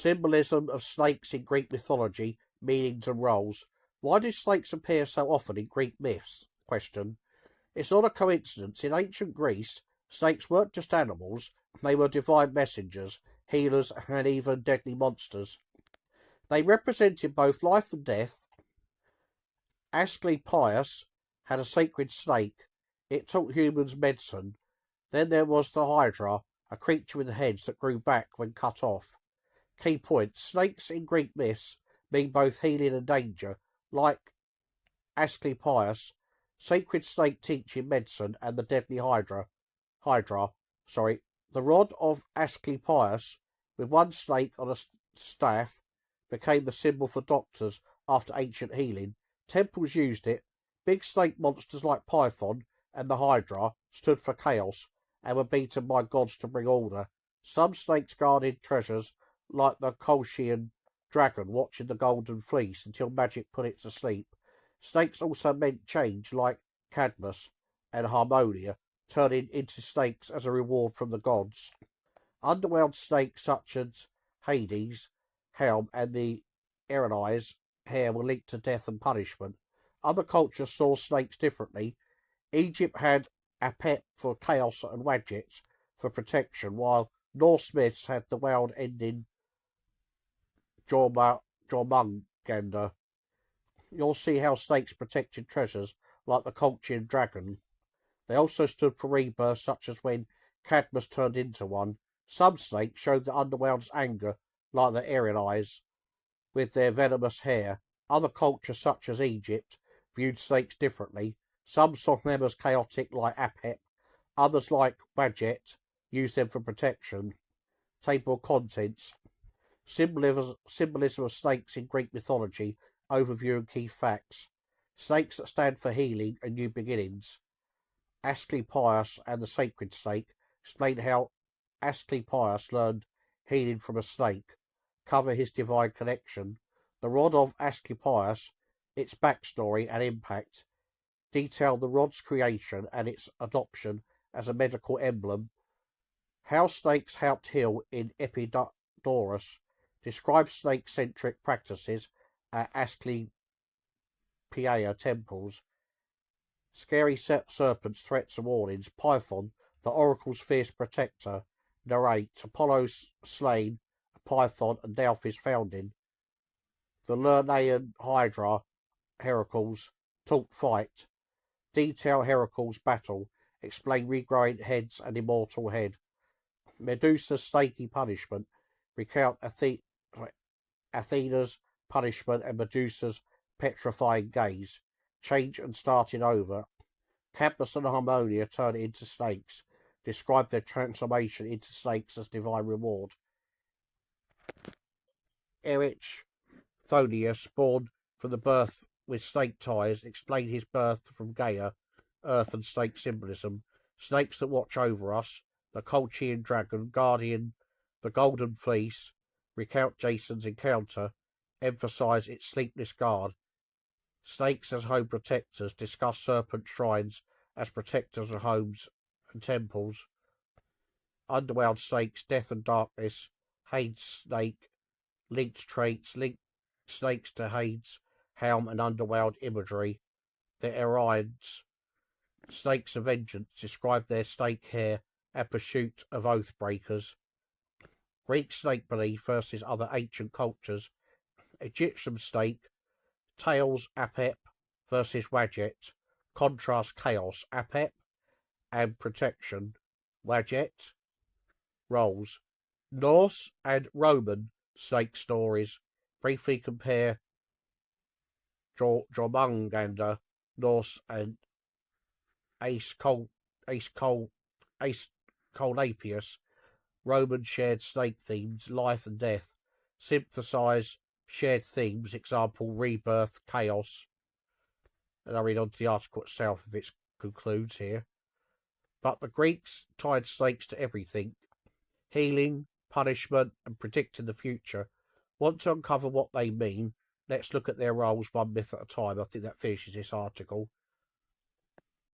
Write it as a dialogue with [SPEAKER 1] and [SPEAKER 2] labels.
[SPEAKER 1] Symbolism of snakes in Greek mythology, meanings and roles. Why do snakes appear so often in Greek myths? Question. It's not a coincidence. In ancient Greece, snakes weren't just animals, they were divine messengers, healers, and even deadly monsters. They represented both life and death. Asclepius had a sacred snake. It taught humans medicine. Then there was the Hydra, a creature with heads that grew back when cut off. Key points. Snakes in Greek myths mean both healing and danger, like Asclepius, sacred snake teaching medicine, and the deadly Hydra, the rod of Asclepius, with one snake on a staff, became the symbol for doctors after ancient healing. Temples used it. Big snake monsters like Python and the Hydra stood for chaos and were beaten by gods to bring order. Some snakes guarded treasures, like the Colchian dragon watching the golden fleece until magic put it to sleep. Snakes also meant change, like Cadmus and Harmonia, turning into snakes as a reward from the gods. Underworld snakes such as Hades, Helm, and the Erinyes hair were linked to death and punishment. Other cultures saw snakes differently. Egypt had Apep for chaos and Wadjet for protection, while Norse myths had the world ending Jormungandr. You'll see how snakes protected treasures like the Colchian dragon. They also stood for rebirth, such as when Cadmus turned into one. Some snakes showed the underworld's anger, like the Erinyes, with their venomous hair. Other cultures, such as Egypt, viewed snakes differently. Some saw them as chaotic, like Apep. Others, like Wadjet, used them for protection. Table of contents. Symbolism of snakes in Greek mythology. Overview and key facts. Snakes that stand for healing and new beginnings. Asclepius and the sacred snake. Explain how Asclepius learned healing from a snake. Cover his divine connection. The rod of Asclepius, its backstory and impact. Detail the rod's creation and its adoption as a medical emblem. How snakes helped heal in Epidaurus. Describe snake-centric practices at Asclepius temples. Scary serpents, threats and warnings. Python, the oracle's fierce protector. Narrate Apollo slain, a python, and Delphi's founding. The Lernaean Hydra, Heracles, taught fight. Detail Heracles' battle. Explain regrowing heads and immortal head. Medusa's snaky punishment. Recount Athena's punishment and Medusa's petrifying gaze. Change and starting over. Cadmus and Harmonia turn into snakes. Describe their transformation into snakes as divine reward. Erich Thonius, born from the birth with snake ties, explain his birth from Gaia, earth and snake symbolism. Snakes that watch over us. The Colchian dragon, guardian, the golden fleece. Recount Jason's encounter. Emphasize its sleepless guard. Snakes as home protectors. Discuss serpent shrines as protectors of homes and temples. Underworld snakes, death and darkness. Hades snake, linked traits, linked snakes to Hades, Helm and underworld imagery. The Erinyes, snakes of vengeance, describe their snake hair and pursuit of oath breakers. Greek snake belief versus other ancient cultures. Egyptian snake, tails Apep versus Wadjet. Contrast chaos, Apep, and protection, Wadjet. Roles. Norse and Roman snake stories. Briefly compare Jormungandr, Norse, and Ace Colapius, Roman shared snake themes, life and death. Synthesize shared themes, example, rebirth, chaos. And I read on to the article itself if it concludes here. But the Greeks tied snakes to everything. Healing, punishment, and predicting the future. Want to uncover what they mean? Let's look at their roles one myth at a time. I think that finishes this article.